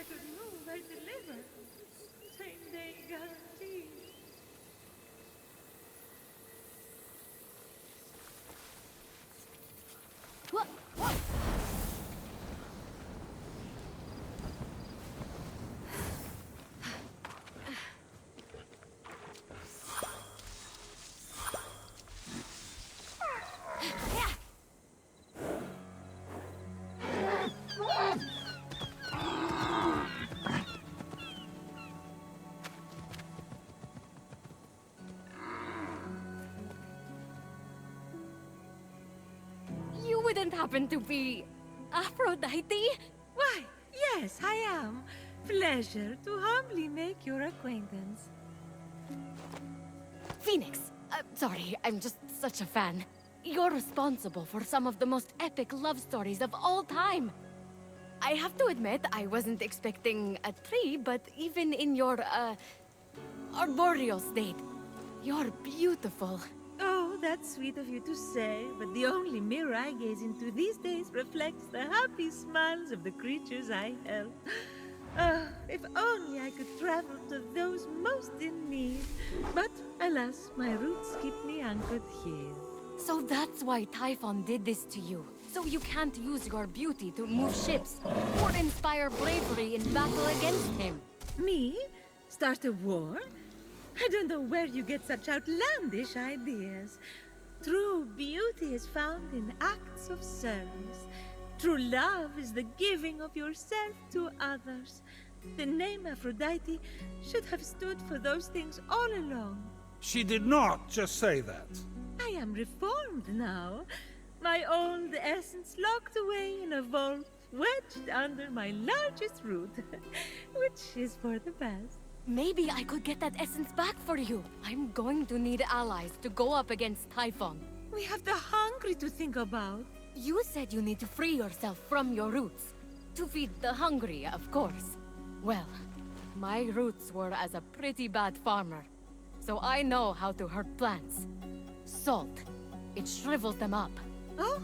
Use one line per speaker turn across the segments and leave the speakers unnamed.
I could move, I deliver. Same day guarantee.
What? What? You wouldn't happen to be Aphrodite?
Why, yes, I am. Pleasure to humbly make your acquaintance.
Phoenix, sorry, I'm just such a fan. You're responsible for some of the most epic love stories of all time. I have to admit, I wasn't expecting a tree, but even in your, arboreal state, you're beautiful.
Oh, that's sweet of you to say, but the only mirror I gaze into these days reflects the happy smiles of the creatures I help. Oh, if only I could travel to those most in need. But alas, my roots keep me anchored here.
So that's why Typhon did this to you. So you can't use your beauty to move ships or inspire bravery in battle against him.
Me? Start a war? I don't know where you get such outlandish ideas. True beauty is found in acts of service. True love is the giving of yourself to others. The name Aphrodite should have stood for those things all along.
She did not just say that.
I am reformed now. My old essence locked away in a vault, wedged under my largest root, which is for the best.
Maybe I could get that essence back for you. I'm going to need allies to go up against Typhon.
We have the hungry to think about.
You said you need to free yourself from your roots. To feed the hungry, of course. Well, my roots were as a pretty bad farmer. So I know how to hurt plants. Salt. It shrivels them up.
Oh,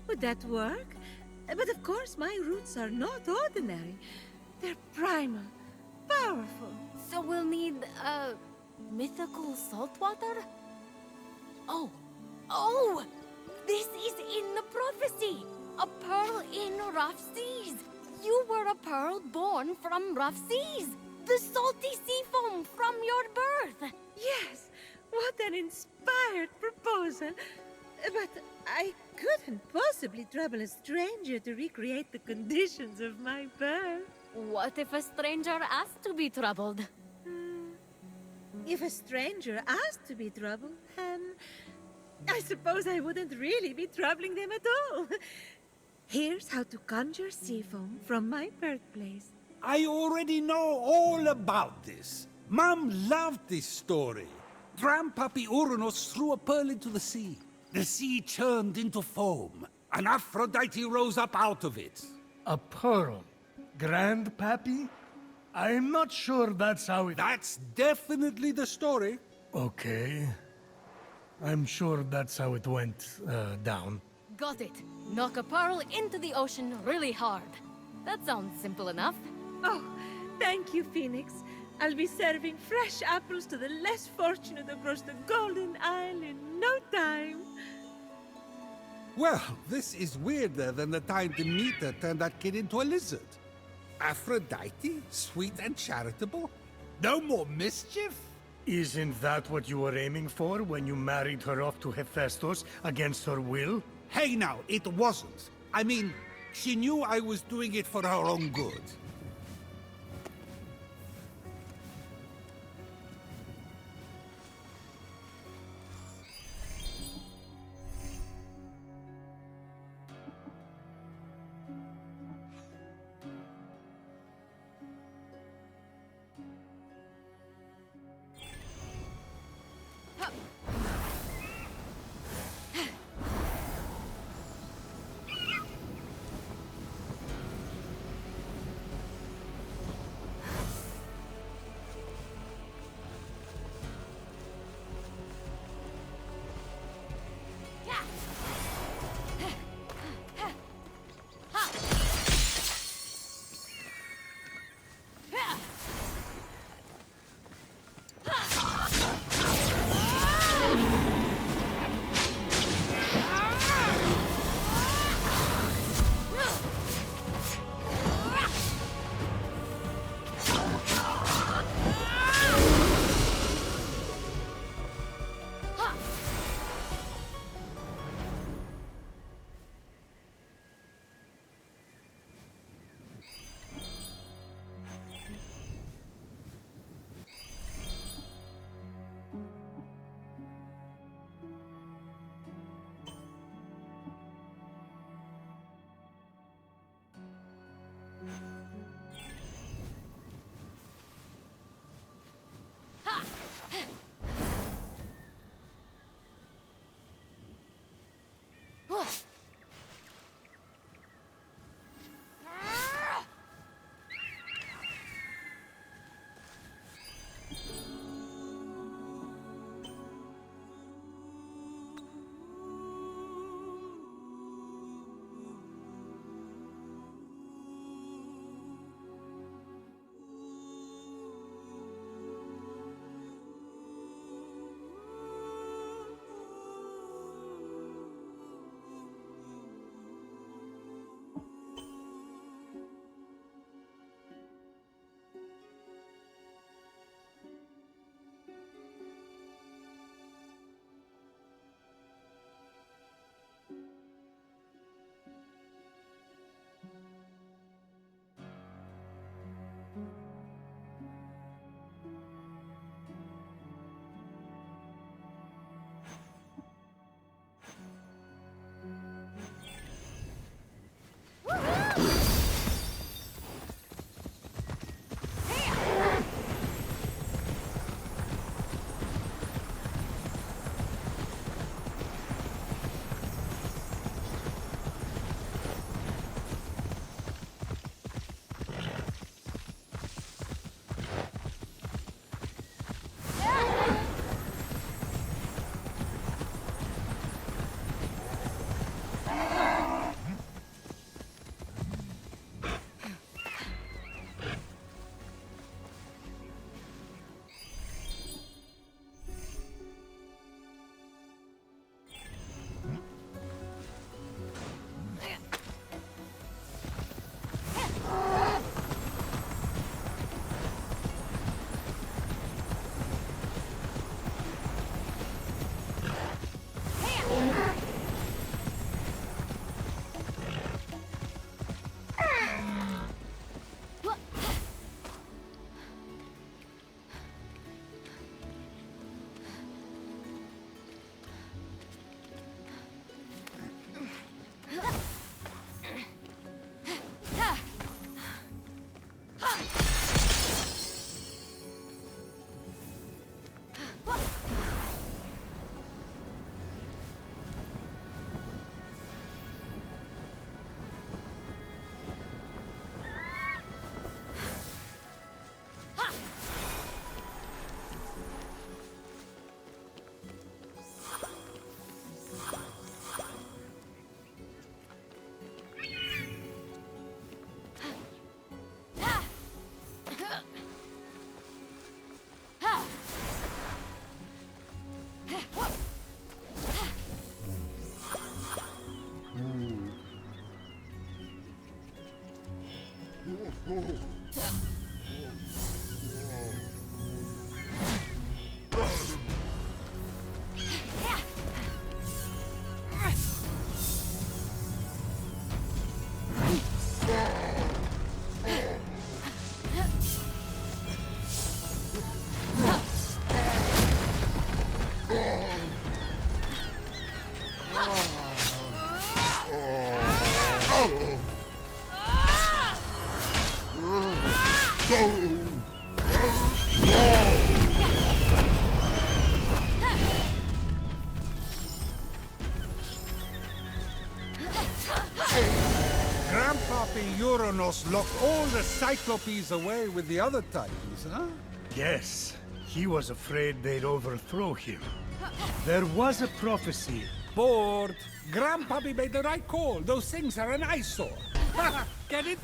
would that work? But of course, my roots are not ordinary. They're primal, powerful.
So we'll need, mythical salt water? Oh! Oh! This is in the prophecy! A pearl in rough seas! You were a pearl born from rough seas! The salty sea foam from your birth!
Yes, what an inspired proposal. But I couldn't possibly trouble a stranger to recreate the conditions of my birth.
What if a stranger asked to be troubled?
If a stranger asked to be troubled, then I suppose I wouldn't really be troubling them at all. Here's how to conjure sea foam from my birthplace.
I already know all about this. Mom loved this story. Grandpappy Uranus threw a pearl into the sea. The sea churned into foam, and Aphrodite rose up out of it.
A pearl? Grandpappy? I'm not sure that's how it...
That's definitely the story.
Okay. I'm sure that's how it went, down.
Got it. Knock a pearl into the ocean really hard. That sounds simple enough.
Oh, thank you, Phoenix. I'll be serving fresh apples to the less fortunate across the Golden Isle in no time.
Well, this is weirder than the time Demeter turned that kid into a lizard. Aphrodite? Sweet and charitable? No more mischief?
Isn't that what you were aiming for when you married her off to Hephaestus against her will?
Hey now, it wasn't. I mean, she knew I was doing it for her own good. Uranus locked all the Cyclopes away with the other Titans, huh?
Yes, he was afraid they'd overthrow him. There was a prophecy.
Bored. Grandpappy made the right call. Those things are an eyesore. Get it?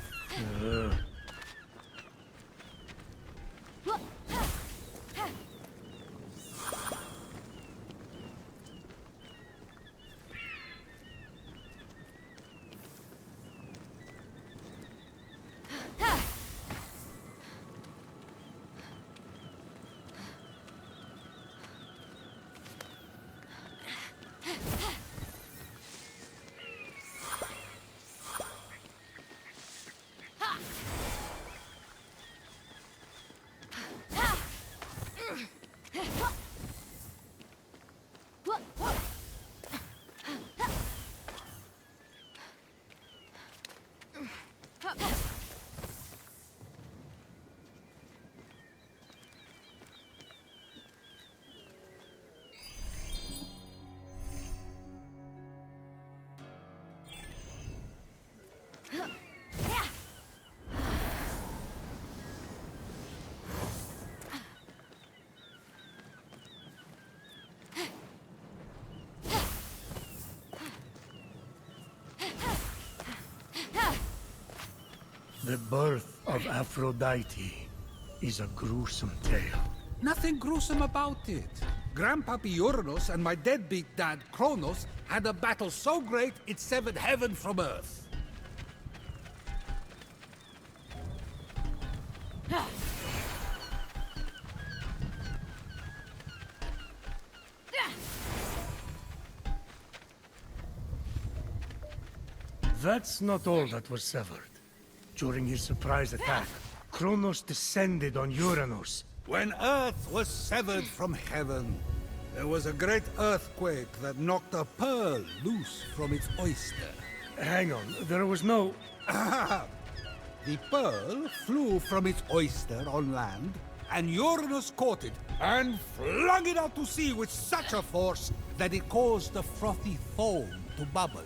The birth of Aphrodite is a gruesome tale.
Nothing gruesome about it. Grandpappy Uranus and my deadbeat dad Kronos had a battle so great it severed heaven from earth.
That's not all that was severed. During his surprise attack, Kronos descended on Uranus.
When Earth was severed from heaven, there was a great earthquake that knocked a pearl loose from its oyster.
Hang on, there was no...
The pearl flew from its oyster on land, and Uranus caught it and flung it out to sea with such a force that it caused the frothy foam to bubble.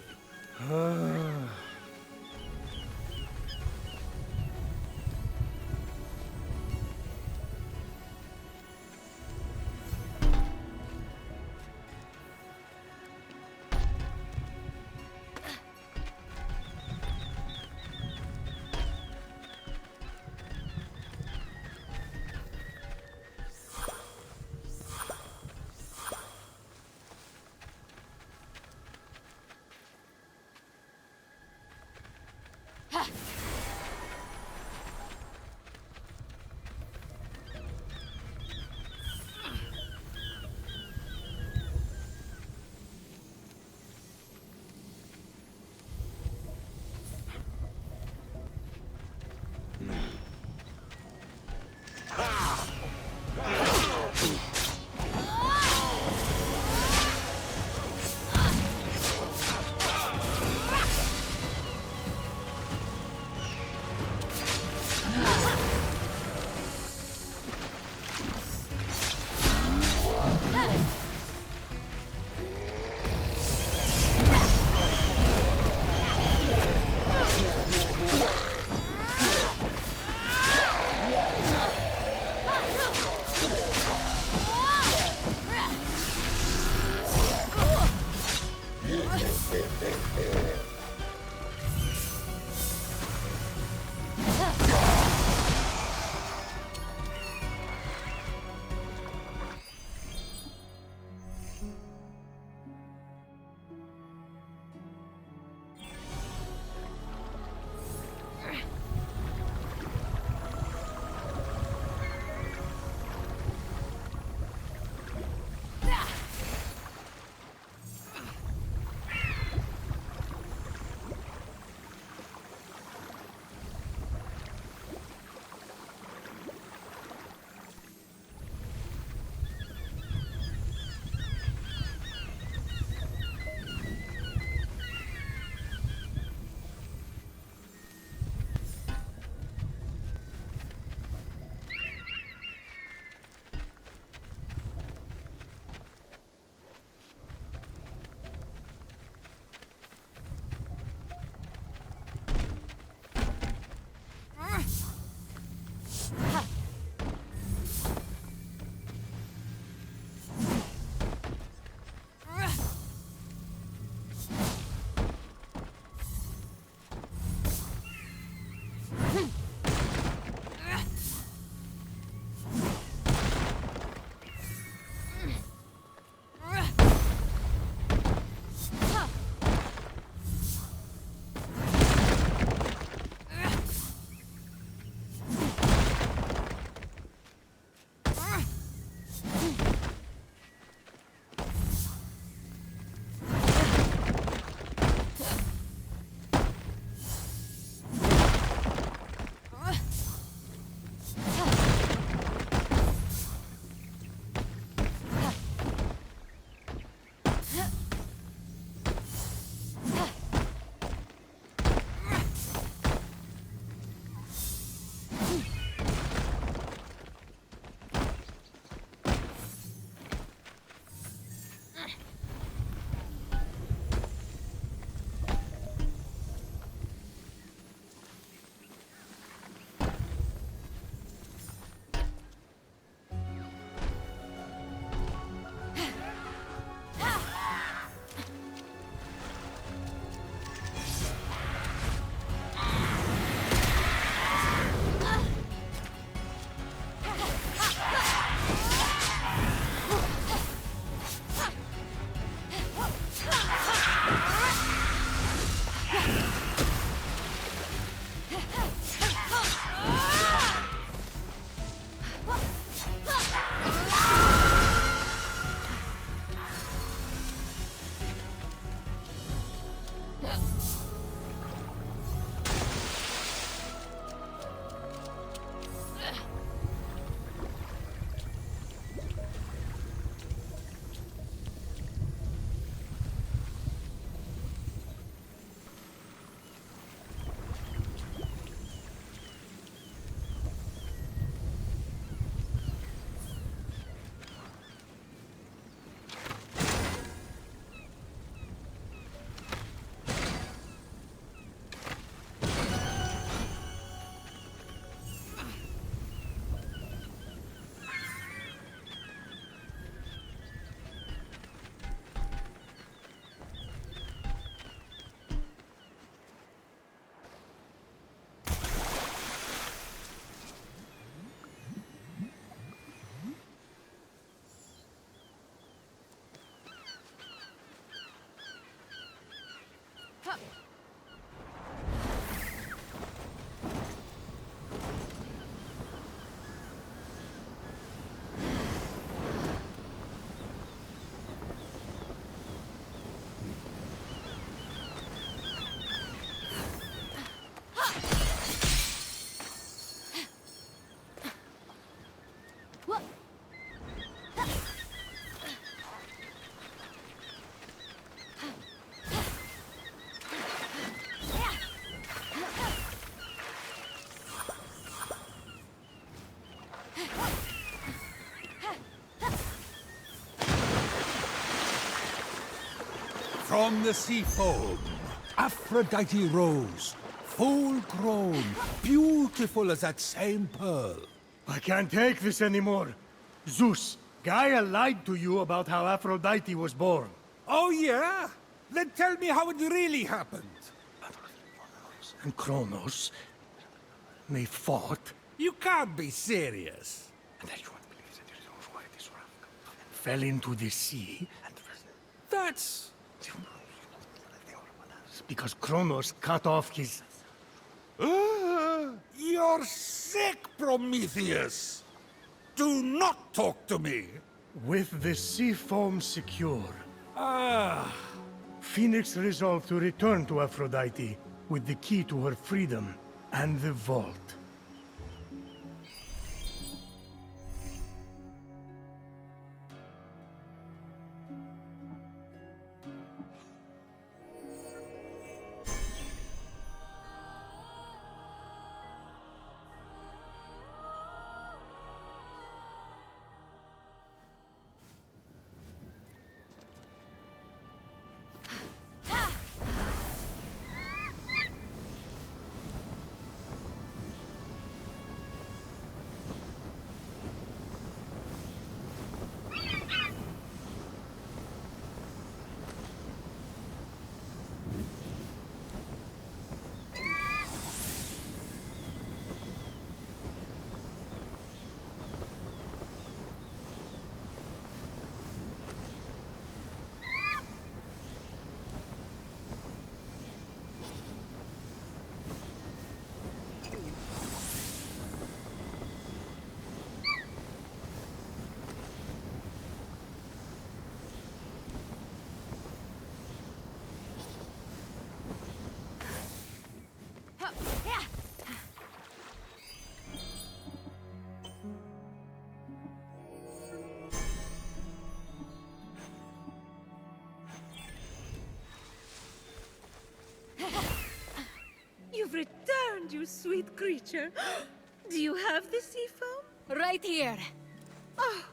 From the sea foam, Aphrodite rose, full grown, beautiful as that same pearl.
I can't take this anymore. Zeus, Gaia lied to you about how Aphrodite was born.
Oh yeah? Then tell me how it really happened.
And Kronos, they fought.
You can't be serious.
Fell into the sea.
That's...
Because Kronos cut off his...
You're sick, Prometheus! Do not talk to me!
With the sea foam secure,
Ah,
Phoenix resolved to return to Aphrodite with the key to her freedom and the vault.
You've returned, you sweet creature. Do you have the sea foam?
Right here.
Oh,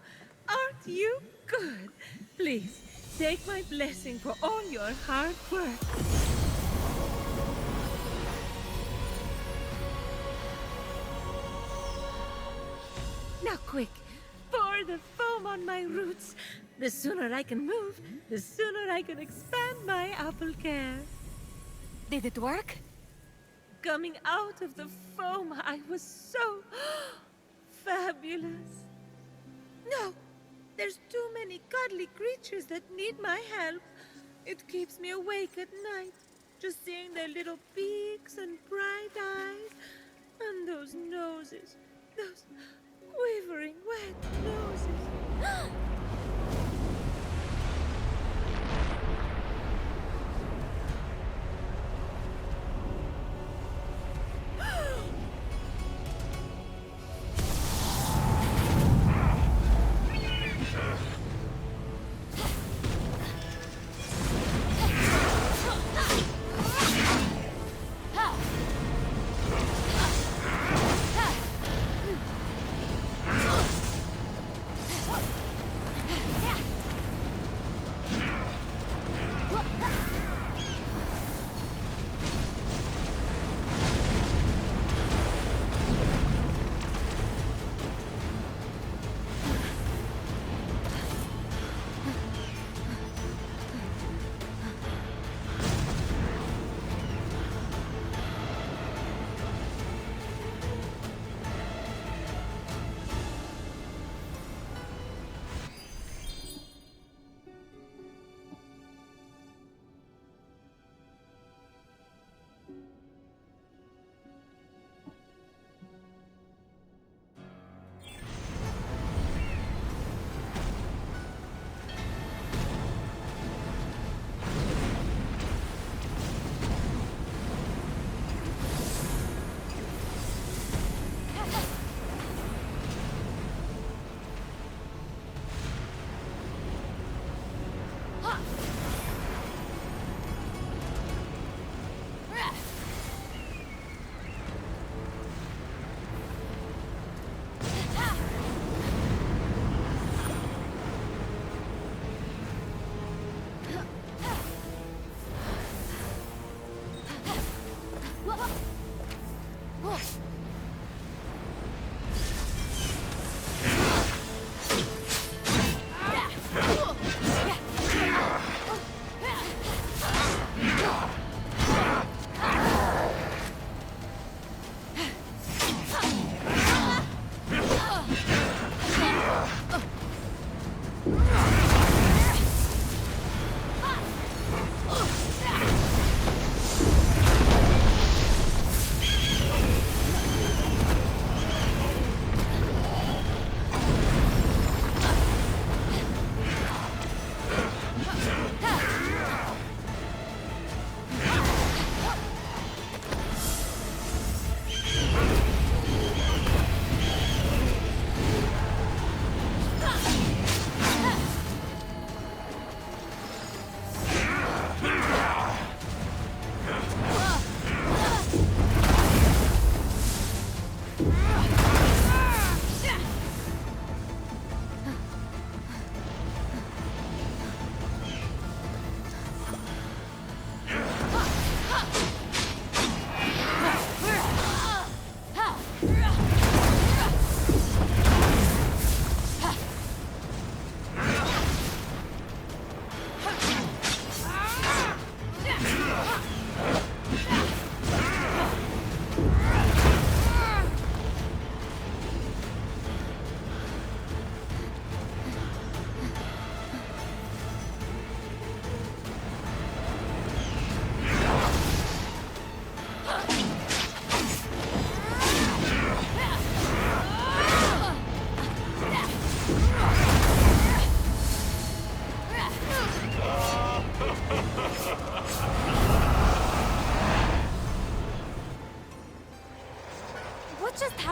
aren't you good? Please, take my blessing for all your hard work. Now quick, pour the foam on my roots. The sooner I can move, the sooner I can expand my apple care.
Did it work?
Coming out of the foam, I was so fabulous. No, there's too many cuddly creatures that need my help. It keeps me awake at night, just seeing their little beaks and bright eyes, and those noses, those quivering wet noses.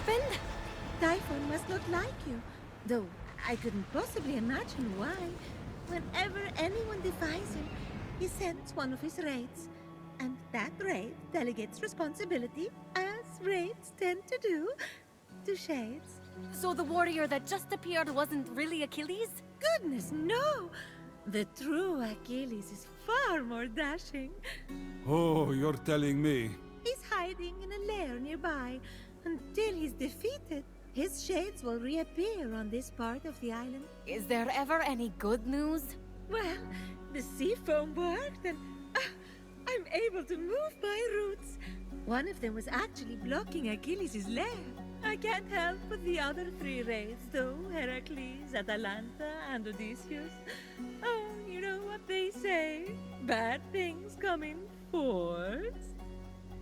happened?
Typhon must not like you, though I couldn't possibly imagine why. Whenever anyone defies him, he sends one of his raids. And that raid delegates responsibility, as raids tend to do, to shades.
So the warrior that just appeared wasn't really Achilles?
Goodness, no! The true Achilles is far more dashing.
Oh, you're telling me.
He's hiding in a lair nearby. Until he's defeated, his shades will reappear on this part of the island.
Is there ever any good news?
Well, the sea foam worked and I'm able to move my roots. One of them was actually blocking Achilles' lair. I can't help but the other three raids, though, Heracles, Atalanta, and Odysseus. Oh, you know what they say. Bad things come in fours.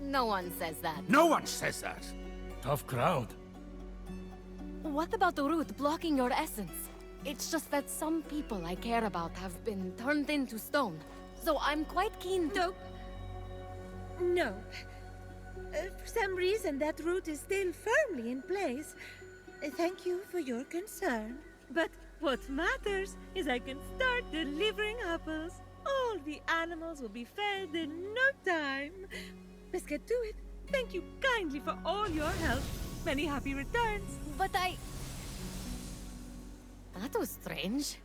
No one says that.
No one says that.
Tough crowd.
What about the root blocking your essence? It's just that some people I care about have been turned into stone. So I'm quite keen to...
Nope. No. For some reason, that root is still firmly in place. Thank you for your concern. But what matters is I can start delivering apples. All the animals will be fed in no time. Let's get to it. Thank you kindly for all your help. Many happy returns.
But That was strange.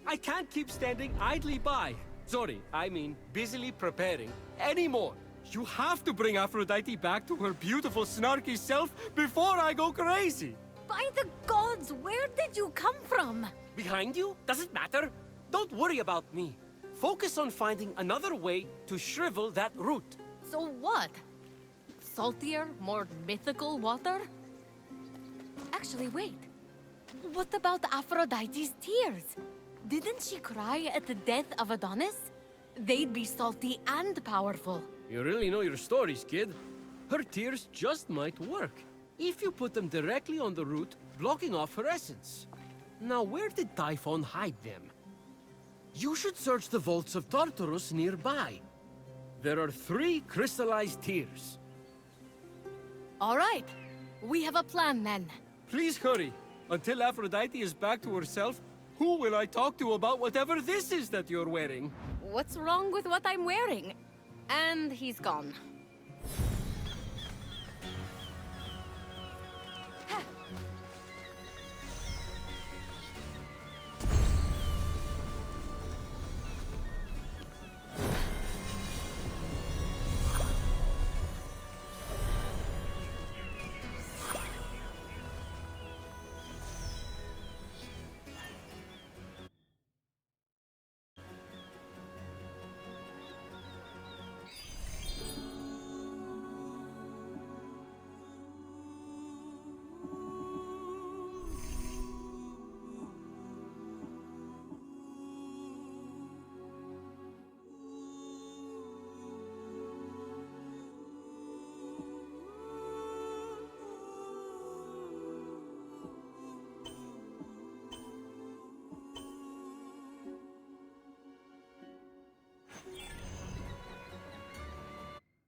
I can't keep standing idly by. Sorry, I mean busily preparing anymore. You have to bring Aphrodite back to her beautiful, snarky self before I go crazy.
By the gods, where did you come from?
Behind you? Does it matter? Don't worry about me. Focus on finding another way to shrivel that root.
So what? Saltier, more mythical water? Actually, wait. What about Aphrodite's tears? Didn't she cry at the death of Adonis? They'd be salty and powerful.
You really know your stories, kid. Her tears just might work, if you put them directly on the root, blocking off her essence. Now, where did Typhon hide them? You should search the vaults of Tartarus nearby. There are 3 crystallized tears.
All right. We have a plan then.
Please hurry. Until Aphrodite is back to herself, who will I talk to about whatever this is that you're wearing?
What's wrong with what I'm wearing? And he's gone.